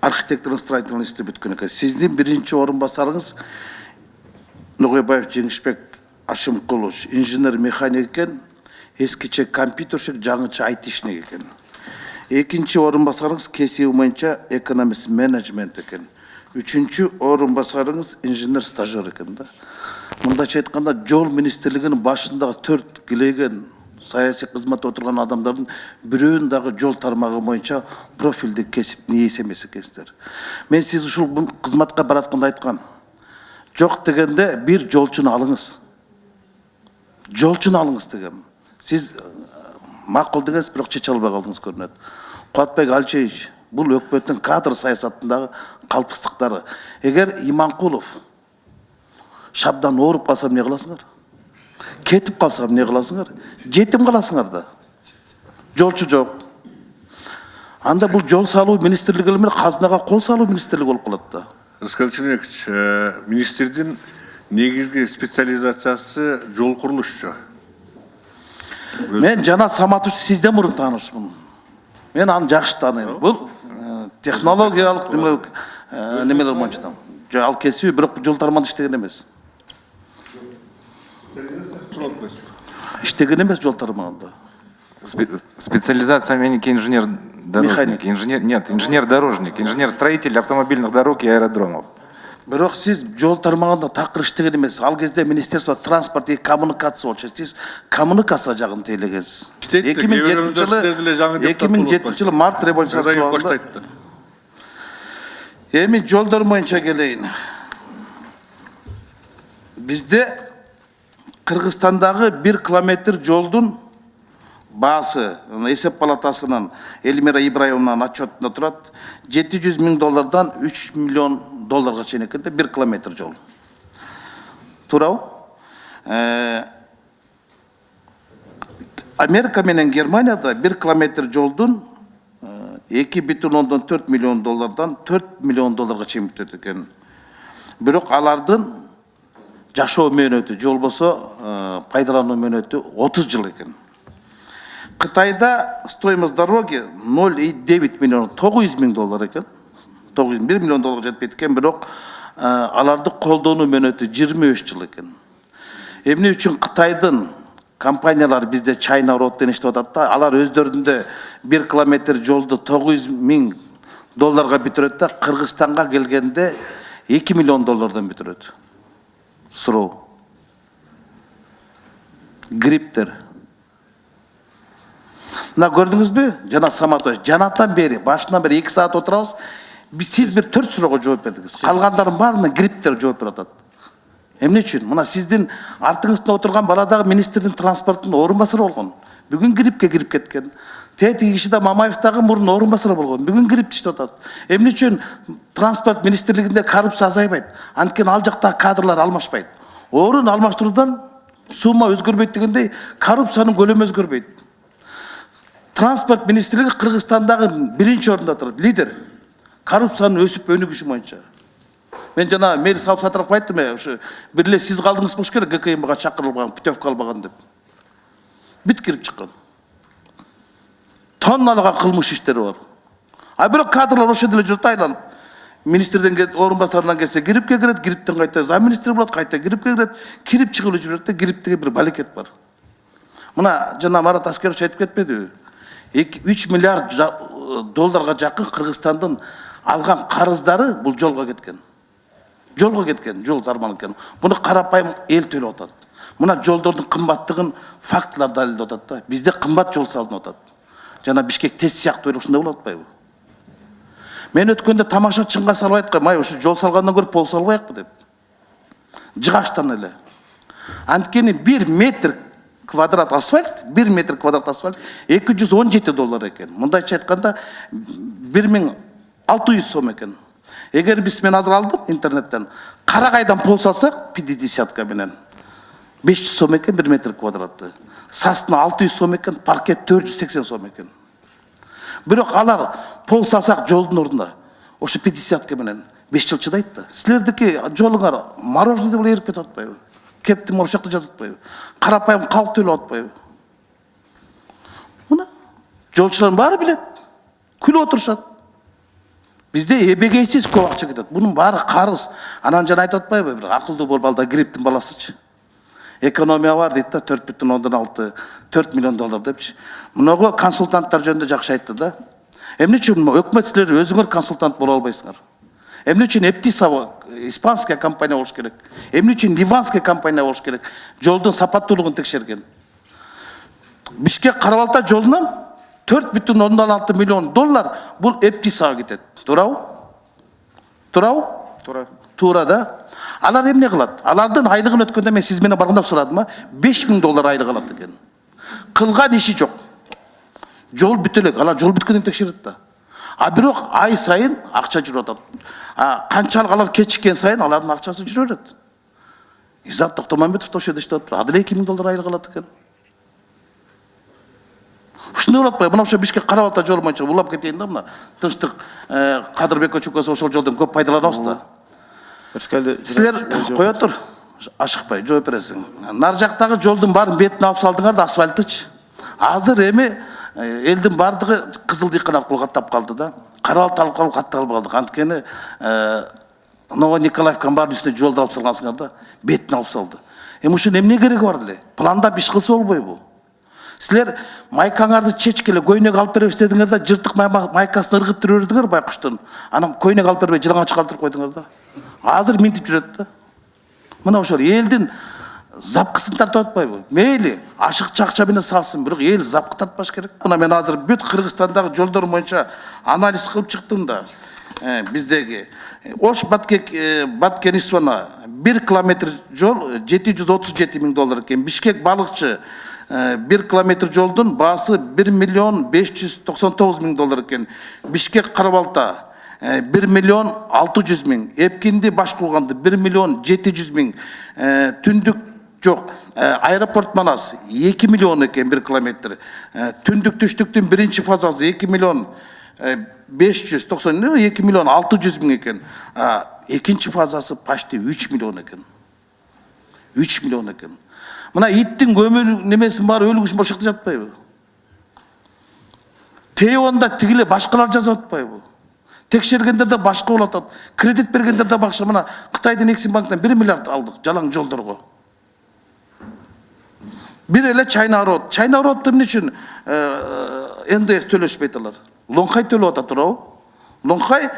архитектурный строительный институт бүткөн экен. Сиздин биринчи орун басарыңыз Нугайбаев Жеңишбек Ашымкулович инженер механик экен, эскиче компьютерщик, жаңыча айтишник экен. Экинчи орун басарыңыз кесиби боюнча экономист менеджмент экен. Үчүнчү орун басарыңыз инженер стажер экен да. Мындайча айтканда жол министрлигинин башындагы 4 килеген саясий кызматта отурган адамдардын бирөөнүн дагы жол тармагы боюнча профилдик кесип ээси эмес экенсиздер. Мен сиз ушул кызматка баратканда айткам. Жок дегенде бир жолчуну алыңыз. Жолчуну алыңыз дегем. Сиз макул дегенсиз, бирок чече албай калдыңыз көрүнөт. Куатбек Алчевич, бул өкмөттүн кадр саясатындагы калпыстыктары. Эгер Иманкулов шабдан ооруп калса эмне кыласыңар? Кетип калса эмне кыласыңар? Жетим каласыңар да. Жолчу жок. Анда бул жол салуу министрлиги менен казынага кол салуу министрлиги болуп калат да. Раскал Чернекович, министрдин негизги специализациясы жол курулушчу. Мен жана Саматович сизден мурун таанышмын. Мен аны жакшы тааныйм. Бул технологиялык немелер боюнча. Ал кесиби бирок жол тармагында иштеген эмес. Иштеген эмес жол тармагында. Специализация меники инженер-дорожник. Инженер-дорожник, инженер-строитель автомобильных дорог и аэродромов. Бирок сиз жол тармагында такыр иштеген эмес. Ал кезде Министерство транспорт и коммуникация болчу. Сиз коммуникация жагын тейлегенсиз. 2007 жылы март революциясы. Эми жолдор боюнча келейин. Бизде Кыргызстандагы 1 километр жолдун баасы эсеп палатасынын Эльмира Ибраевнанын отчетунда турат. $700 000 $3 миллион чейин экен да 1 километр жол. Туурабы? Америка менен Германияда 1 километр жолдун $2,4 миллион $4 миллион чейин бүтөт экен. Бирок алардын жашоо мөөнөтү, жол болсо пайдалануу мөөнөтү 30 жыл экен. Кытайда стоимость дороги $0,9 миллион, $900 000 экен. $1 миллион жетпейт экен, бирок аларды колдонуу мөөнөтү 23 жыл экен. Эмне үчүн Кытайдын компаниялар бизде China Road деп иштеп атат да, алар өздөрүндө 1 километр жолду $900 000 бүтүрөт да, Кыргызстанга келгенде $2 миллион бүтүрөт. Суроо. Гриптер. Мына көрдүңүзбү? Жана Саматович, жанатан бери, башынан бери 2 саат отурабыз. Сиз бир 4 суроого жооп бердиңиз. Калгандардын баарына гриптер жооп берип атат. Эмне үчүн? Мына сиздин артыңызда отурган баладагы министрдин транспорттун орун басары болгон. Бүгүн грипке кирип кеткен. Тети киши да Мамаевдагы мурун орун басары болгон. Бүгүн грип иштеп атат. Эмне үчүн транспорт министрлигинде коррупция азайбайт? Анткени ал жактагы кадрлар алмашпайт. Орун алмаштыруудан сумма өзгөрбөйт дегендей, коррупциянын көлөмү өзгөрбөйт. Транспорт министрлиги Кыргызстандагы биринчи орунда турат, лидер. Коррупциянын өсүп өнүгүшү боюнча. Мен жана мэр Сапсатыров айттым, ушу бир эле сиз калдыңыз болуш керек, ГКМга чакырылбаган, путевка албаган деп. Бүт кирип чыккан. Тонналыган кылмыш иштери бар. А бирок кадрлар ошол деле жүрөт айланып. Министрден орун басарынан келсе грипке кирет, гриптен кайта замминистр болот, кайта грипке кирет, кирип чыгып эле жүрөт да, гриптеги бир балекет бар. Мына жана Марат Аскерович айтып кетпедиби? 3 миллиард долларга жакын Кыргызстандын алган карыздары бул жолго кеткен. Жолго кеткен, жол тармагы экен. Буну карапайым эл төлөп атат. Мына жолдордун кымбаттыгын фактылар далилдеп атат да. Бизде кымбат жол салынып атат. Жана Бишкек тест сыяктуу ушундай болуп атпайбы? Мен өткөндө тамаша чыңга салып айткам, ай ушу жол салгандан көрүп пол салбайыкпы деп. Жыгаштан эле. Анткени 1 метр квадрат асфальт, 1 метр квадрат асфальт $217 экен. Мындайча айтканда 1600 сом экен. Эгер биз мен азыр алдым интернеттен, Карагайдан пол салсак 50 менен 500 сом экен 1 метр квадратты. Састына 600 сом экен, паркет 480 сом экен. Бирок алар пол салсак жолдун ордуна ошо 50 менен 5 жыл чыдайт да. Силердики жолуңар мороженый деп эрип кетип атпайбы? Кептим ошакта жатып атпайбы? Карапайым калк төлөп атпайбы? Мына жолчулардын баары билет. Күлүп отурушат. Бизде эбегейсиз көп акча кетет. Бунун баары карыз. Анан жана айтып атпайбы, бир акылдуу болуп алда гриптин баласычы. Экономия бар дейт да, 4,6, 4 миллион доллар депчи. Мыного консультанттар жөнүндө жакшы айтты да. Эмне үчүн өкмөт силер өзүңөр консультант боло албайсыңар? Эмне үчүн Эптиса испанская компания болуш керек? Эмне үчүн ливанская компания болуш керек? Жолдун сапаттуулугун текшерген. Бишкек Карабалта жолунан 4,6 миллион доллар бул Эптисага кетет. Туурабы? Туурабы? Тура. Туура да. Алар эмне кылат? Алардын айлыгын өткөндө мен сиз менен барганда сурадым, 5000 доллар айлык алат экен. Кылган иши жок. Жол бүтө элек, алар жол бүткөндөн текшерет да. А бирок ай сайын акча жүрүп атат. Канчалык алар кечиккен сайын алардын акчасы жүрүп берет. Иззат Токтомамбетов да ошол жерде иштеп атат. Адил 2000 доллар айлык алат экен. Ушуну болуп атпайбы? Мына ошо Бишкек Карабалта жолу боюнча улап кетейин да, мына Тынчтык Кадырбек Көчөкөзү ошол жолдон көп пайдаланабыз да. Силер кое тур, ашыкпай жооп бересиң. Нар жактагы жолдун баарын бетине алып салдыңар да, асфальтычы. Азыр эми элдин бардыгы кызыл дыйкан аркылуу каттап калды да. Карабалта аркылуу каттап калдык. Анткени Новониколаевканын баарын үстүнө жолду алып салгансыңар да, бетине алып салды. Эми ушунун эмне кереги бар эле? Пландап иш кылса болбойбу? Силер майкаңарды чечип эле көйнөк алып беребиз дедиңер да, жыртык майкасын ыргыттырып бердиңер байкуштун. Анан көйнөк алып бербей жылаңачы калтырып койдуңар да. Азыр минтип жүрөт да. Мына ошол элдин запкысын тартып атпайбы? Мейли, ашыкча акча менен салсын, бирок эл запкы тартпаш керек. Мына мен азыр бүт Кыргызстандагы жолдор боюнча анализ кылып чыктым да. Биздеги Ош Баткен Исфана 1 километр жол 737 000 доллар экен. Бишкек Балыкчы 1 километр жолдун баасы 1 миллион 599 000 доллар экен. Бишкек Карабалта 1 миллион 600 000. Эпкинди Башкулганды 1 миллион 700 000. Түндүк жок. Аэропорт Манас 2 миллион экен 1 километр. Түндүк түштүктүн биринчи фазасы 2 миллион 590, 2 миллион 600 000 экен. Экинчи фазасы почти 3 миллион экен. 3 миллион экен. Мына иттин көмүр немесин баары өлүгүш бошокто жатпайбы? Теонда тигиле башкалар жазып атпайбы? Текшергендерде башка болуп атат. Кредит бергендерде башка. Мына Кытайдын Эксимбанктан 1 миллиард алдык жалаң жолдорго. Бир эле Чайна Роад. Чайна Роадты эмне үчүн НДС төлөшпөйт алар? Лоңкай төлөп атат, туурабы? Лоңкай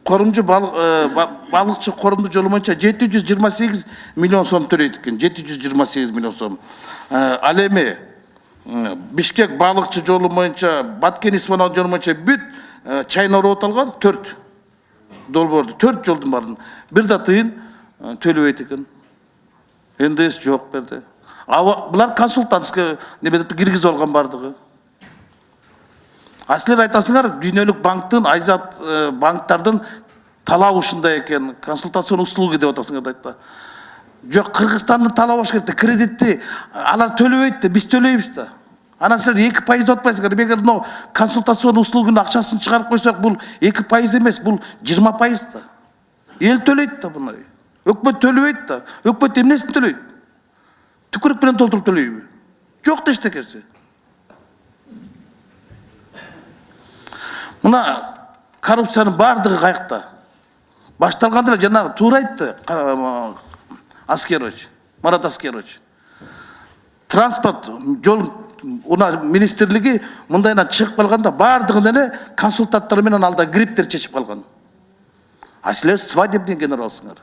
корумчу балыкчы корумдуу жолу боюнча 728 миллион сом төлөйт экен. 728 миллион сом. Ал эми Бишкек балыкчы жолу боюнча, Баткен Исфана жолу боюнча бүт Чайна Роад алган 4 долбоорду, 4 жолдун баарын бир да тыйын төлөбөйт экен. НДС жок берди. Булар консультантский немеде киргизип алган бардыгы. Силер айтасыңар, дүйнөлүк банктын, Айзат банктардын талабы ушундай экен, консультацион услуги деп атасыңар да айтты. Жок, Кыргызстандын талабы ошол керек. Кредитти алар төлөбөйт да, биз төлөйбүз да. Анан силер 2% деп атпайсыңар. Эгер мына консультацион услугунун акчасын чыгарып койсок, бул 2% эмес, бул 20% да. Эл төлөйт да буну. Өкмөт төлөбөйт да. Өкмөт эмнесин төлөйт? Түкүрүк менен толтуруп төлөйбү? Жок да эчтекеси. Мына коррупциянын бардыгы каякта. Башталганда эле жана туура айтты Аскерович, Марат Аскерович. Транспорт, жол министрлиги мындайынан чыгып калганда бардыгын эле консультанттар менен алда гриптер чечип калган. А силер свадебный генералсыңар.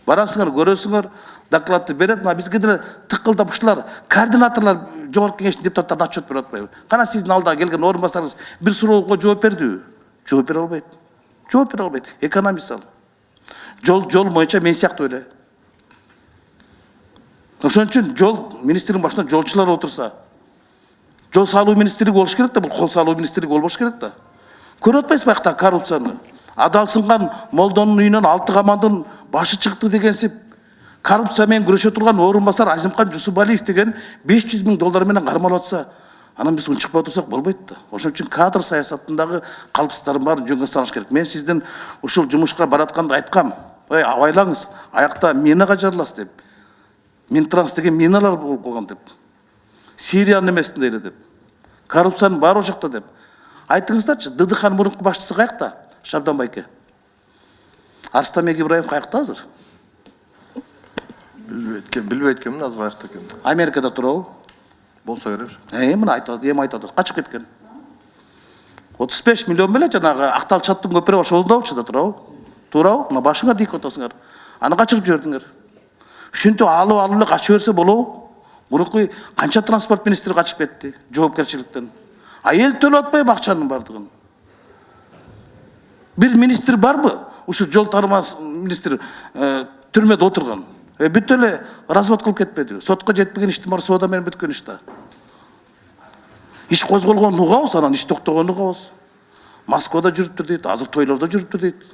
Барасыңар, көрөсүңөр, докладты берет, мына бизге деле тыкылдап ушулар координаторлор жогорку кеңештин депутаттарына отчет берип атпайбы? Кана сиздин алдыга келген орун басарыңыз бир суроого жооп бердиби? Жооп бере албайт. Жооп бере албайт. Экономист ал. Жол боюнча мен сыяктуу эле. Ошон үчүн жол министринин башында жолчулар отурса, жол салуу министрлиги болуш керек да, бул кол салуу министрлиги болбош керек да. Көрүп атпайсызбы аякта коррупцияны? Адалсынган молдонун үйүнөн 6 камандын башы чыкты дегенсип, коррупция менен күрөшө турган орун басар Азимкан Жусупалиев деген 500 000 доллар менен кармалып атса, анан биз унчукпай отурсак болбойт да. Ошон үчүн кадр саясатындагы калпсыздардын баарын жөнгө салыш керек. Мен сиздин ушул жумушка баратканда айткам, абайлаңыз, аякта минага жарыласыз деп. Минтранс деген миналар болуп калган деп. Сириянын эмесинде эле деп. Коррупциянын баары ошокто деп. Айтыңыздарчы, ДДХнын мурунку башчысы каякта? Шабдан байке. Арыстанбек Ибраев қайықта азыр? Билбейт азыр қайықта екен. Америкада тұрау. Болса керек. Мына айтады, айтады. Қашып кеткен. 35 миллион беле жанагы Акталчаттын көпүрө ошолунда болчу да турабы? Туурабы? Мына башыңар дейк отосуңар. Аны качырып жибердиңер. Ушинтип алып эле качып берсе болобу? Мурунку канча транспорт министри качып кетти жоопкерчиликтен. А эл төлөп атпайбы акчанын бардыгын? Бир министр барбы? Ушу жол тармак министр түрмөдө отурган. Бүт эле развод кылып кетпеди. Сотко жетпеген ишти бар, соода менен бүткөн ишти. Иш козголгонун угабыз, анан иш токтогонун угабыз. Москвада жүрүптүр дейт, азыр тойлордо жүрүптүр дейт.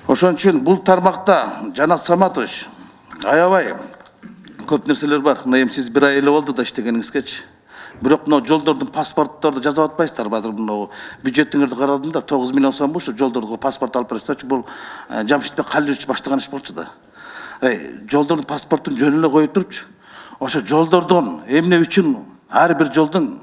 Ошон үчүн бул тармакта Жанат Саматович аябай көп нерселер бар. Мына эми сиз бир ай эле болду да иштегениңизгечи. Бирок мына жолдордун паспортторду жазып атпайсыздар. Азыр мына бюджетиңерди карадым да 9 миллион сом ушу жолдорго паспорт алып берсечи, бул Жамшитбек Калилович баштаган иш болчу да. Жолдордун паспортун жөн эле коюп турчу. Ошо жолдордон эмне үчүн ар бир жолдун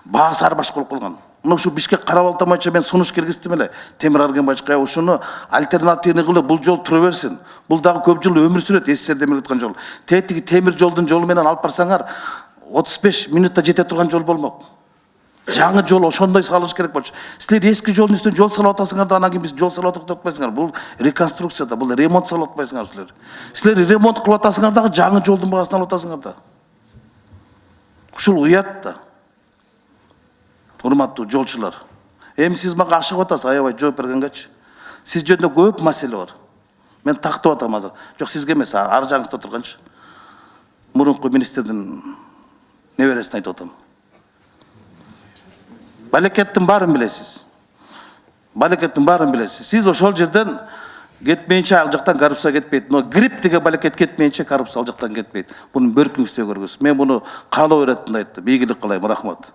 баасы ар башка болуп калган. Мына ушу Бишкек Карабалтамайча мен сунуш киргиздим эле. Темир Аргенбайчка ушуну альтернативный кылып бул жол тура берсин. Бул дагы көп жыл өмүр сүрөт, СССР демир аткан жол. Тетиги темир жолдун жолу менен алып барсаңар 35 минутта жете турган жол болмок. Жаңы жол ошондой салыш керек болчу. Силер эски жолдун үстүнө жол салып атасыңар да анан кийин биз жол салып атып деп атпайсыңар. Бул реконструкция да, бул ремонт салып атпайсыңар силер. Силер ремонт кылып атасыңар дагы жаңы жолдун баасын алып атасыңар да. Ушул уят да. Урматтуу жолчулар. Эми сиз мага ашыгып атасыз, аябай жооп бергенгечи. Сиз жөнүндө көп маселе бар. Мен тактап атам азыр. Жок, сизге эмес, ар жагыңызда турганчы. Мурунку министрдин небересин айтып атам. Балекеттин баарын билесиз. Балекеттин баарын билесиз. Сиз ошол жерден кетмейинче ал жактан коррупция кетпейт. Но грипп деген балекет кетмейинче коррупция ал жактан кетпейт. Буну бөркүңүздө көргүз. Мен буну каалоо иретинде айттым. Ийгилик кылайм, рахмат.